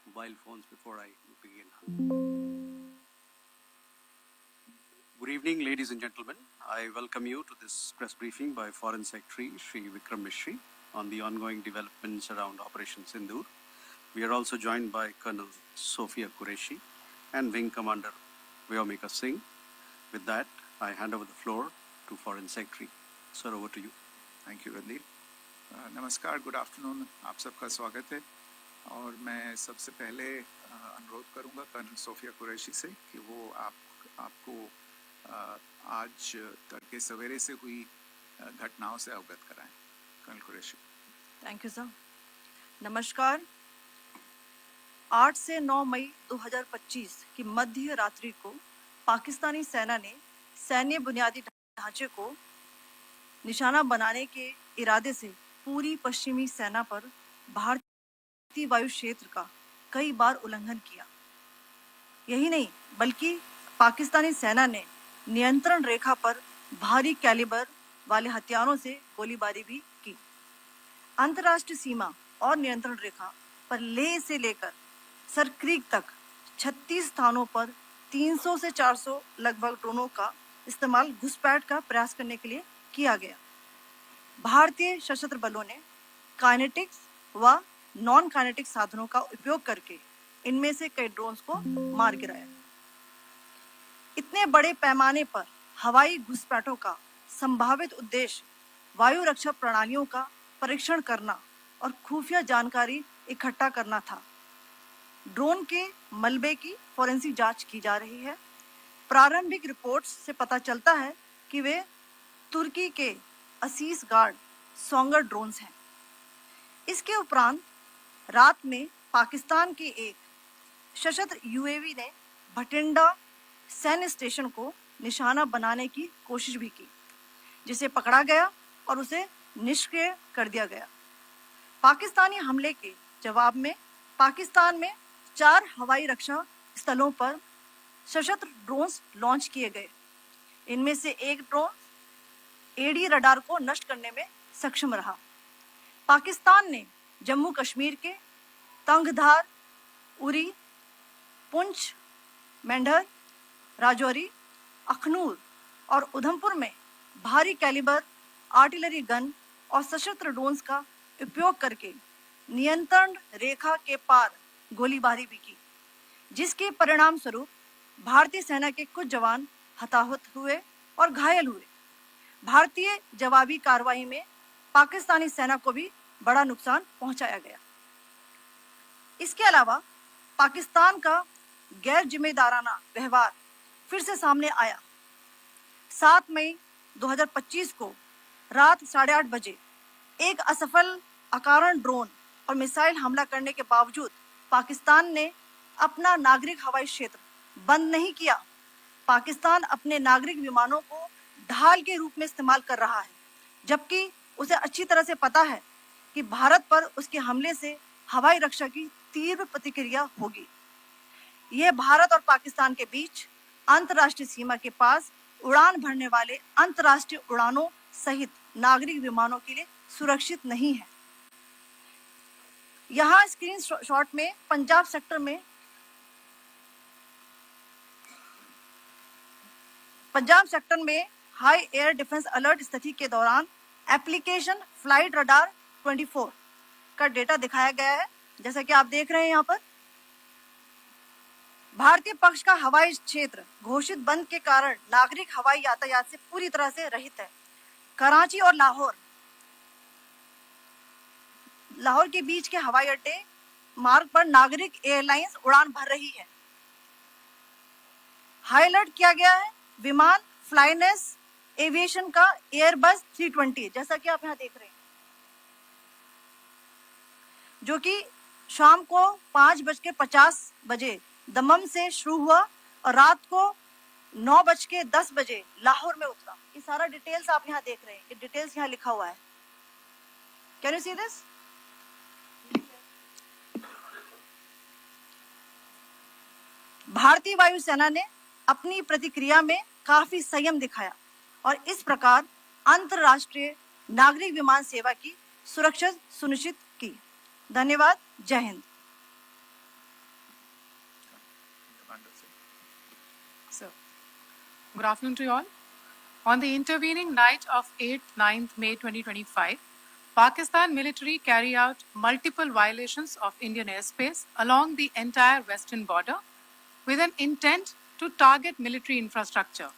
mobile phones before I begin. Good evening, ladies and gentlemen. I welcome you to this press briefing by Foreign Secretary Shri Vikram Misri on the ongoing developments around Operation Sindoor. We are also joined by Colonel Sophia Qureshi and Wing Commander Vyomika Singh. With that, I hand over the floor to Foreign Secretary. Sir, over to you. Thank you Randeep. नमस्कार, good afternoon. आप सबका स्वागत है. और मैं सबसे पहले अनुरोध करूंगा कर्नल सोफिया कुरैशी से कि वो आपको आज तड़के सवेरे से हुई घटनाओं से अवगत कराएं. Colonel Qureshi. Thank you sir. नमस्कार. 8 से 9 मई 2025 की मध्य रात्रि को पाकिस्तानी सेना ने सैन्य बुनियादी ढांचे को निशाना बनाने के इरादे से पूरी पश्चिमी सेना पर भारतीय वायु क्षेत्र का कई बार उल्लंघन किया. यही नहीं बल्कि पाकिस्तानी सेना ने नियंत्रण रेखा पर भारी कैलिबर वाले हथियारों से गोलीबारी भी की. अंतर्राष्ट्रीय सीमा और नियंत्रण रेखा पर लेह से लेकर सर क्रीक तक 36 स्थानों पर 300 से 400 लगभग ड्रोनों का इस्तेमाल घुसपैठ का प्रयास करने के लिए किया गया. भारतीय सशस्त्र बलों ने काइनेटिक्स व नॉन काइनेटिक साधनों का उपयोग करके इनमें से कई ड्रोन्स को मार गिराया. इतने बड़े पैमाने पर हवाई घुसपैठों का संभावित उद्देश्य वायु रक्षा प्रणालियों का परीक्षण करना और खुफिया जानकारी इकट्ठा करना था. ड्रोन के मलबे की फोरेंसिक जांच की जा रही है. प्रारंभिक रिपोर्ट्स से पता चलता है कि वे तुर्की के असीस गार्ड सोंगर ड्रोन्स हैं. इसके उपरांत रात में पाकिस्तान के एक सशस्त्र यूएवी ने भटिंडा सैन्य स्टेशन को निशाना बनाने की कोशिश भी की, जिसे पकड़ा गया और उसे निष्क्रिय कर दिया गया. पाकिस्तानी हमले के जवाब में पाकिस्तान में 4 हवाई रक्षा स्थलों पर सशस्त्र ड्रोन्स लॉन्च किए गए. इनमें से एक ड्रोन एडी रडार को नष्ट करने में सक्षम रहा. पाकिस्तान ने जम्मू कश्मीर के तंगधार, उरी, पुंछ, मेंढर, राजौरी, अखनूर और उधमपुर में भारी कैलिबर आर्टिलरी गन और सशस्त्र ड्रोन्स का उपयोग करके नियंत्रण रेखा के पार गोलीबारी भी की, जिसके परिणाम स्वरूप भारतीय सेना के कुछ जवान हताहत हुए और घायल हुए. भारतीय जवाबी कार्रवाई में पाकिस्तानी सेना को भी बड़ा नुकसान पहुंचाया गया. इसके अलावा पाकिस्तान का गैर जिम्मेदाराना व्यवहार फिर से सामने आया. 7 मई 2025 को रात 8:30 बजे एक असफल अकारण ड्रोन और मिसाइल हमला करने के बावजूद पाकिस्तान ने अपना नागरिक हवाई क्षेत्र बंद नहीं किया. पाकिस्तान अपने नागरिक विमानों को ढाल के रूप में इस्तेमाल कर रहा है, जबकि उसे अच्छी तरह से पता है कि भारत पर उसके हमले से हवाई रक्षा की तीव्र प्रतिक्रिया होगी. यह भारत और पाकिस्तान के बीच अंतर्राष्ट्रीय सीमा के पास उड़ान भरने वाले अंतर्राष्ट्रीय उड़ानों सहित नागरिक विमानों के लिए सुरक्षित नहीं है. यहाँ स्क्रीन शॉट में पंजाब सेक्टर में हाई एयर डिफेंस अलर्ट स्थिति के दौरान एप्लीकेशन फ्लाइट रडार 24 का डेटा दिखाया गया है. जैसा कि आप देख रहे हैं यहाँ पर भारतीय पक्ष का हवाई क्षेत्र घोषित बंद के कारण नागरिक हवाई यातायात से पूरी तरह से रहित है. कराची और लाहौर के बीच के हवाई अड्डे मार्ग पर नागरिक एयरलाइंस उड़ान भर रही है. हाई अलर्ट किया गया है विमान फ्लाइनेस एविएशन का एयरबस 320, जैसा कि आप यहाँ देख रहे हैं, जो कि शाम को 5:50 बजे दमम से शुरू हुआ और रात को 9:10 बजे लाहौर में उतरा. ये सारा डिटेल्स आप यहाँ देख रहे हैं. ये डिटेल्स यहाँ लिखा हुआ है. Can you see this? भारतीय वायुसेना ने अपनी प्रतिक्रिया में काफी संयम दिखाया और इस प्रकार अंतर्राष्ट्रीय नागरिक विमान सेवा की सुरक्षा सुनिश्चित की. धन्यवाद. जय Hind. So, good afternoon to you all. On the intervening night of 8th, 9th May 2025, Pakistan military carried out multiple violations of Indian airspace along the entire western border with an intent to target military infrastructure.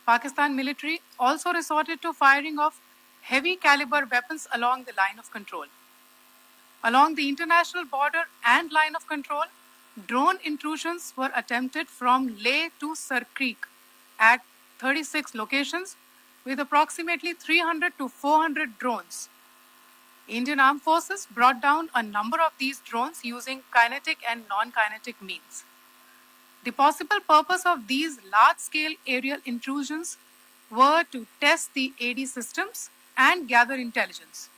Pakistan military also resorted to firing of heavy caliber weapons along the line of control. Along the international border and line of control, drone intrusions were attempted from Leh to Sir Creek at 36 locations with approximately 300 to 400 drones. Indian Armed Forces brought down a number of these drones using kinetic and non-kinetic means. The possible purpose of these large-scale aerial intrusions were to test the AD systems and gather intelligence.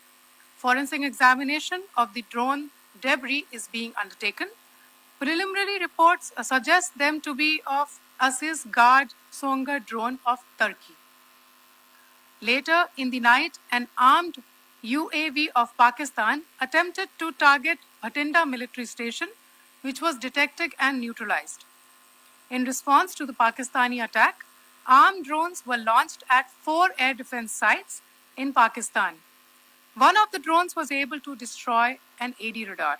Forensic examination of the drone debris is being undertaken. Preliminary reports suggest them to be of Aziz Guard Songa drone of Turkey. Later in the night, an armed UAV of Pakistan attempted to target Bhatinda military station, which was detected and neutralized. In response to the Pakistani attack, armed drones were launched at 4 air defense sites in Pakistan. One of the drones was able to destroy an AD radar.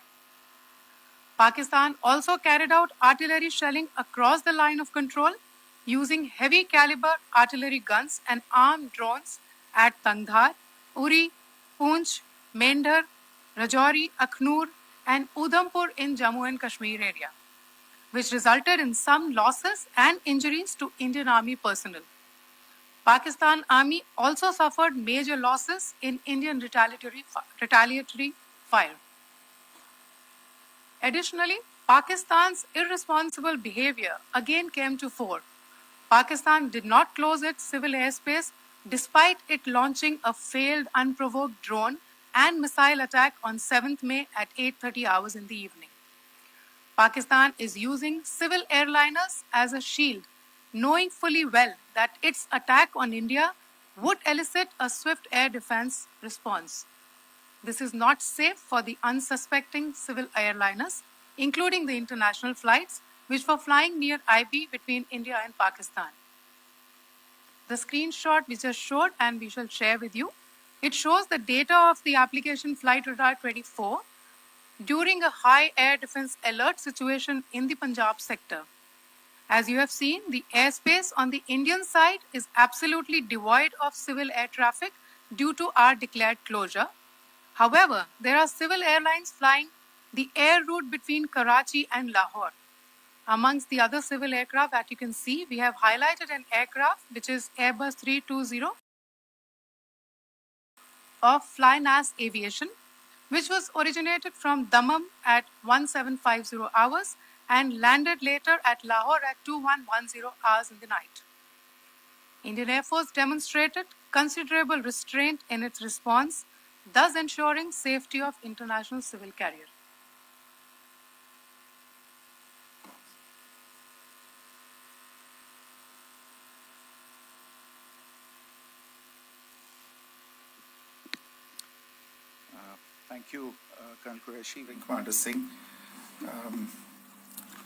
Pakistan also carried out artillery shelling across the line of control using heavy caliber artillery guns and armed drones at Tangdhar, Uri, Poonch, Mendhar, Rajouri, Akhnur, and Udhampur in Jammu and Kashmir area, which resulted in some losses and injuries to Indian Army personnel. Pakistan Army also suffered major losses in Indian retaliatory fire. Additionally, Pakistan's irresponsible behavior again came to fore. Pakistan did not close its civil airspace despite it launching a failed unprovoked drone and missile attack on 7th May at 8:30 hours in the evening. Pakistan is using civil airliners as a shield, knowing fully well that its attack on India would elicit a swift air defense response. This is not safe for the unsuspecting civil airliners, including the international flights, which were flying near IB between India and Pakistan. The screenshot we just showed and we shall share with you, it shows the data of the application Flight Radar 24 during a high air defense alert situation in the Punjab sector. As you have seen, the airspace on the Indian side is absolutely devoid of civil air traffic due to our declared closure. However, there are civil airlines flying the air route between Karachi and Lahore. Amongst the other civil aircraft that you can see, we have highlighted an aircraft which is Airbus 320 of Flynas Aviation, which was originated from Dammam at 1750 hours and landed later at Lahore at 2110 hours in the night. Indian Air Force demonstrated considerable restraint in its response, thus ensuring safety of international civil carrier. Thank you, Colonel Qureshi, Wing Commander Singh.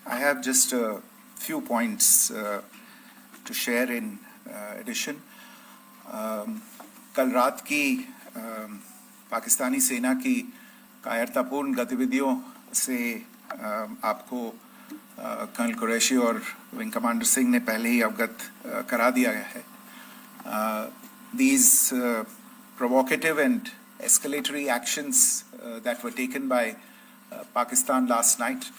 I have just a few points to share in addition. कल रात की पाकिस्तानी सेना की कायरतापूर्ण गतिविधियों से आपको colonel Qureshi और विंग कमांडर सिंह ने पहले ही अवगत करा दिया है. These provocative and escalatory actions that were taken by Pakistan last night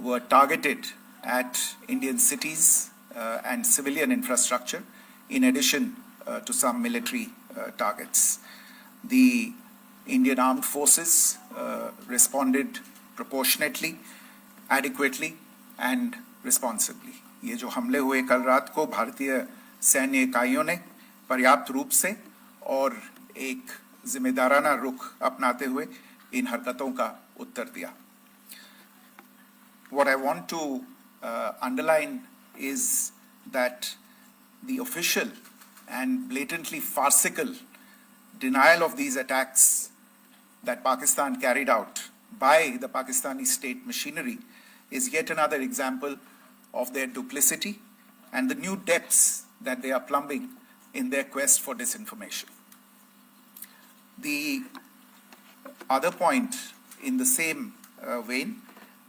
were targeted at Indian cities and civilian infrastructure, in addition to some military targets. The Indian Armed Forces responded proportionately, adequately, and responsibly. ये जो हमले हुए कल रात को भारतीय सैन्य इकाइयों ने पर्याप्त रूप से और एक जिम्मेदाराना रुख अपनाते हुए इन हरकतों का उत्तर दिया. What I want to underline is that the official and blatantly farcical denial of these attacks that Pakistan carried out by the Pakistani state machinery is yet another example of their duplicity and the new depths that they are plumbing in their quest for disinformation. The other point in the same vein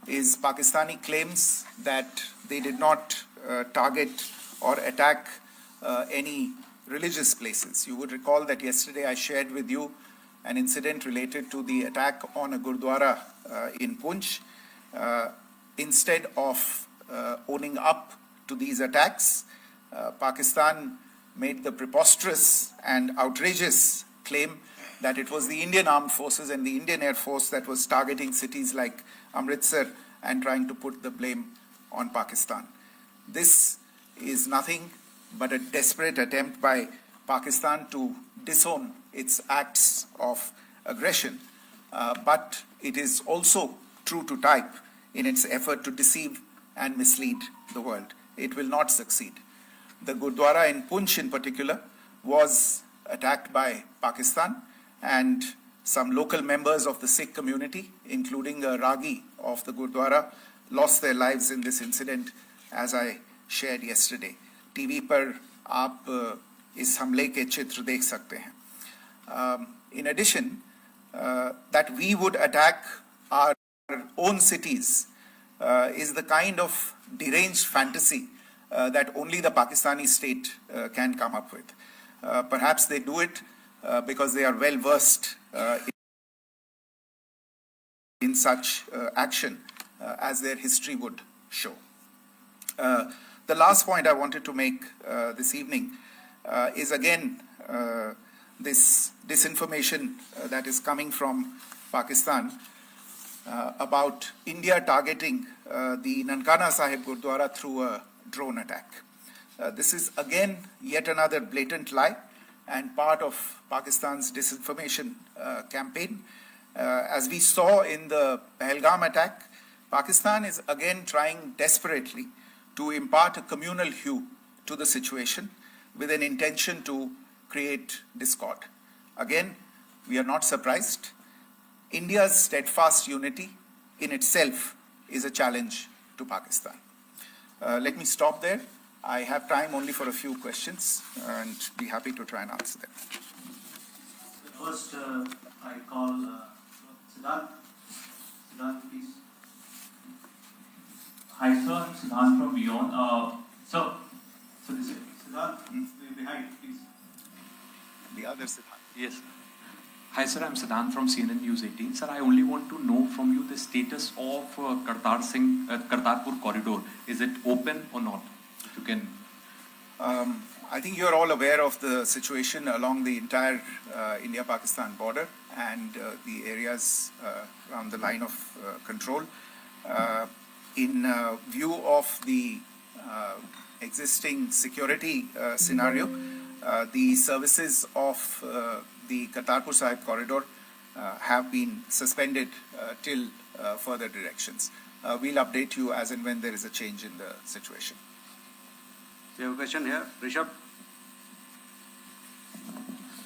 is Pakistani claims that they did not target or attack any religious places. You would recall that yesterday I shared with you an incident related to the attack on a Gurdwara in Poonch. Instead of owning up to these attacks, Pakistan made the preposterous and outrageous claim that it was the Indian Armed Forces and the Indian Air Force that was targeting cities like Amritsar and trying to put the blame on Pakistan. This is nothing but a desperate attempt by Pakistan to disown its acts of aggression, but it is also true to type in its effort to deceive and mislead the world. It will not succeed. The Gurdwara in Poonch in particular was attacked by Pakistan, and some local members of the Sikh community, including a Ragi of the Gurdwara, lost their lives in this incident, as I shared yesterday. TV पर आप इस हमले के चित्र देख सकते हैं. In addition, that we would attack our own cities is the kind of deranged fantasy that only the Pakistani state can come up with. Perhaps they do it because they are well versed in such action, as their history would show. The last point I wanted to make this evening is again this disinformation that is coming from Pakistan about India targeting the Nankana Sahib Gurdwara through a drone attack. This is again yet another blatant lie and part of Pakistan's disinformation campaign. As we saw in the Pahalgam attack, Pakistan is again trying desperately to impart a communal hue to the situation with an intention to create discord. Again, we are not surprised. India's steadfast unity in itself is a challenge to Pakistan. Let me stop there. I have time only for a few questions and be happy to try and answer them. First, I call Siddharth. Siddharth, please. Hi, sir. I'm Siddharth from Beyond. So this is Siddharth, behind, please. The other Siddharth. yes. Hi, sir. I'm Siddharth from CNN News 18. Sir, I only want to know from you the status of Kartarpur corridor. Is it open or not? If you can. I think you're all aware of the situation along the entire India-Pakistan border and the areas around the line of control. In view of the existing security scenario, the services of the Kartarpur Sahib corridor have been suspended till further directions. We'll update you as and when there is a change in the situation. We have a question here. Rishabh.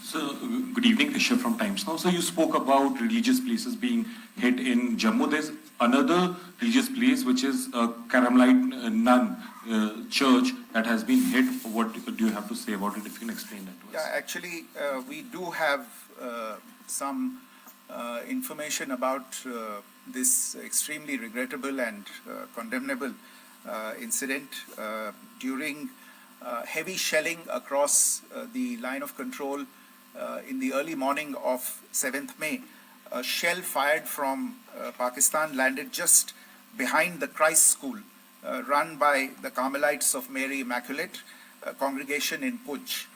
So, good evening, Rishabh from Times Now. So, you spoke about religious places being hit in Jammu. There's another religious place which is a Carmelite nun church that has been hit. What do you have to say about it? If you can explain that to us. Yeah, actually, we do have some information about this extremely regrettable and condemnable incident. During heavy shelling across the line of control in the early morning of 7th May, a shell fired from Pakistan landed just behind the Christ School run by the Carmelites of Mary Immaculate congregation in Poonch.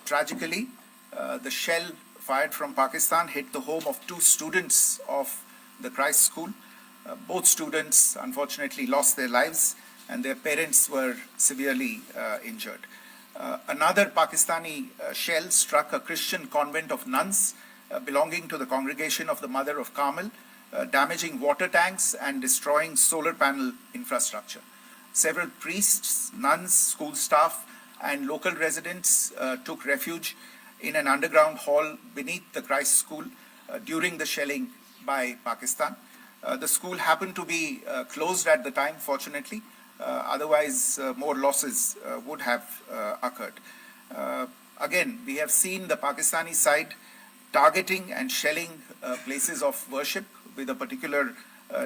Tragically, the shell fired from Pakistan hit the home of 2 students of the Christ School. Both students unfortunately lost their lives and their parents were severely injured. Another Pakistani shell struck a Christian convent of nuns belonging to the congregation of the Mother of Carmel, damaging water tanks and destroying solar panel infrastructure. Several priests, nuns, school staff, and local residents took refuge in an underground hall beneath the Christ School during the shelling by Pakistan. The school happened to be closed at the time, fortunately, Otherwise, more losses would have occurred. Again, we have seen the Pakistani side targeting and shelling places of worship with a particular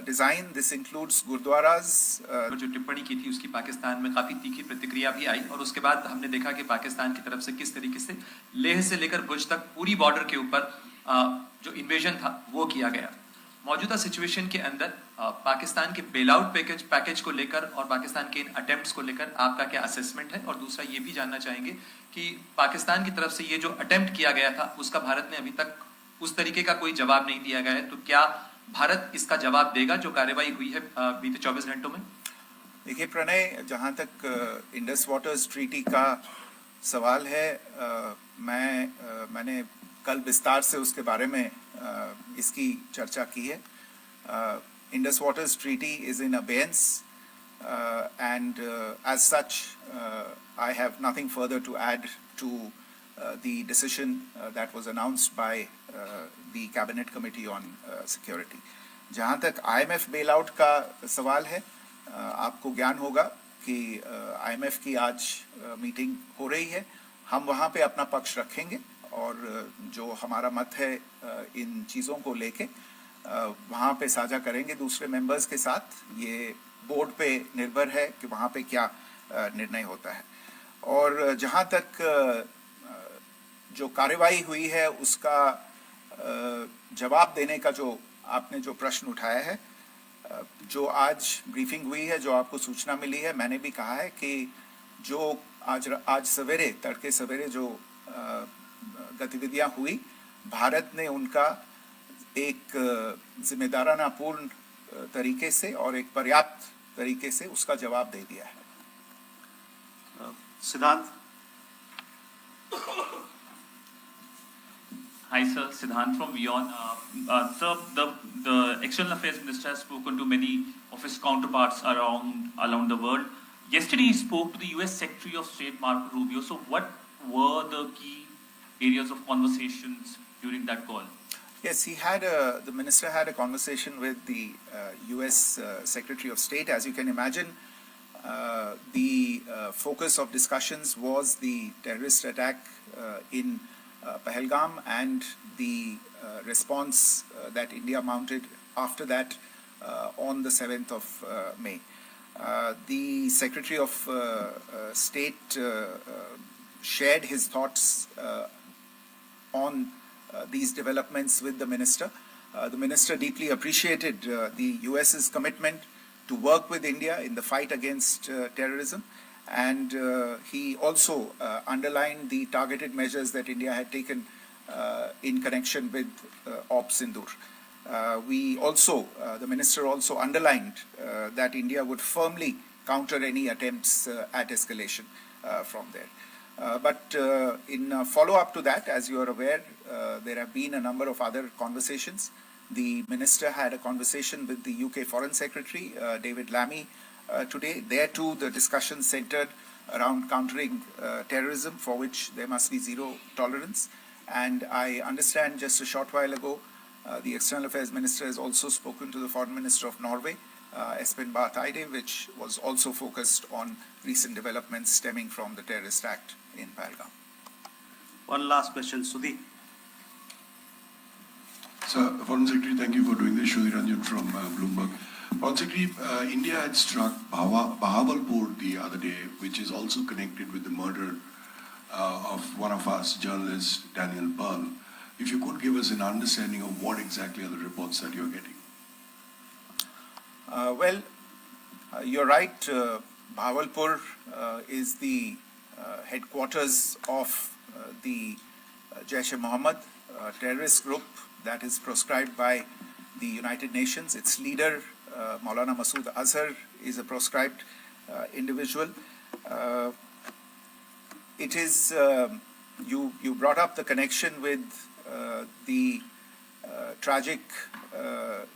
design. This includes gurdwaras. जो टिप्पणी की थी उसकी पाकिस्तान में काफी तीखी प्रतिक्रिया भी आई और उसके बाद हमने देखा कि पाकिस्तान की तरफ से किस तरीके से लेह से लेकर भुज तक पूरी बॉर्डर के ऊपर जो इन्वेजन था वो किया गया। मौजूदा सिचुएशन के अंदर पाकिस्तान के बेल आउट पैकेज को लेकर और पाकिस्तान के इन अटेम्प्ट्स को लेकर आपका क्या असेसमेंट है? और दूसरा ये भी जानना चाहेंगे कि पाकिस्तान की तरफ से ये जो अटेम्प्ट किया गया था उसका भारत ने अभी तक उस तरीके का कोई जवाब नहीं दिया गया है, तो क्या भारत इसका जवाब देगा जो कार्रवाई हुई है बीते 24 घंटों में? देखिए प्रणय, जहाँ तक इंडस वाटर्स ट्रीटी का सवाल है, मैंने कल विस्तार से उसके बारे में इसकी चर्चा की है। Indus waters treaty is in abeyance and as such I have nothing further to add to the decision that was announced by the Cabinet Committee on Security. जहाँ तक IMF bailout का सवाल है, आपको ज्ञान होगा कि IMF की आज मीटिंग हो रही है। हम वहाँ पे अपना पक्ष रखेंगे और जो हमारा मत है इन चीज़ों को लेके वहाँ पे साझा करेंगे दूसरे मेंबर्स के साथ। ये बोर्ड पे निर्भर है कि वहाँ पे क्या निर्णय होता है। और जहाँ तक जो कार्रवाई हुई है उसका जवाब देने का जो आपने जो प्रश्न उठाया है, जो आज ब्रीफिंग हुई है, जो आपको सूचना मिली है, मैंने भी कहा है कि जो आज सवेरे तड़के सवेरे जो गतिविधियां हुई, भारत ने उनका एक जिम्मेदाराना पूर्ण तरीके से और एक पर्याप्त तरीके से उसका जवाब दे दिया है। Siddhant. Hi, sir. Siddhant from WION. Sir, the External Affairs Minister has spoken to many of his counterparts around the world. Yesterday, he spoke to the U.S. Secretary of State Marco Rubio. So, what were the key areas of conversations during that call? Yes, the minister had a conversation with the U.S. Secretary of State. As you can imagine, the focus of discussions was the terrorist attack in Pahalgam and the response that India mounted after that on the 7th of May. The Secretary of State shared his thoughts on these developments with the minister. The minister deeply appreciated the US's commitment to work with India in the fight against terrorism, and he also underlined the targeted measures that India had taken in connection with Ops Sindoor. The minister also underlined that India would firmly counter any attempts at escalation from there. But in follow-up to that, as you are aware, there have been a number of other conversations. The minister had a conversation with the UK Foreign Secretary, David Lammy, today. There too, the discussion centered around countering terrorism, for which there must be zero tolerance. And I understand just a short while ago, the External Affairs Minister has also spoken to the Foreign Minister of Norway, Espen Barth Eide, which was also focused on recent developments stemming from the terrorist act in Pahalgam. One last question, Sudhi. Sir, Foreign Secretary, thank you for doing this. Sudhi Ranjan from Bloomberg. Foreign Secretary, India had struck Bahawalpur the other day, which is also connected with the murder of one of us, journalist Daniel Pearl. If you could give us an understanding of what exactly are the reports that you're getting. You're right. Bahawalpur is the headquarters of the Jaish-e-Mohammed terrorist group that is proscribed by the United Nations. Its leader, Maulana Masood Azhar, is a proscribed individual. It is, you brought up the connection with the tragic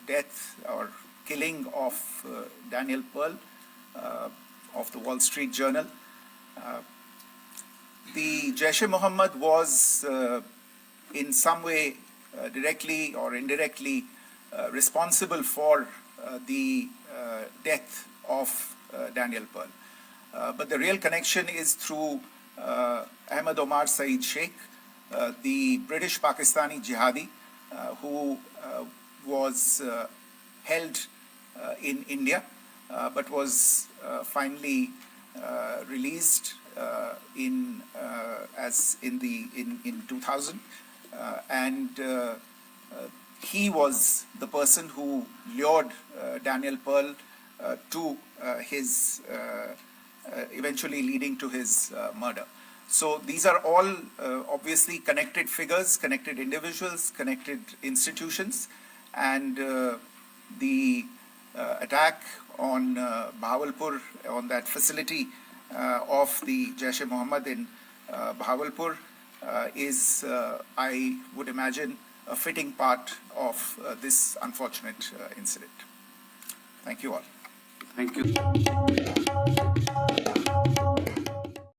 death or killing of Daniel Pearl of the Wall Street Journal. The Jaish-e-Mohammed was in some way directly or indirectly responsible for the death of Daniel Pearl. But the real connection is through Ahmed Omar Saeed Sheikh, the British Pakistani jihadi who was held in India but was finally released in 2000, and he was the person who lured Daniel Pearl to his eventually leading to his murder. So these are all obviously connected figures, connected individuals, connected institutions, and the attack on Bahawalpur, on that facility of the Jaish-e-Mohammed in Bahawalpur is, I would imagine, a fitting part of this unfortunate incident. Thank you all. Thank you.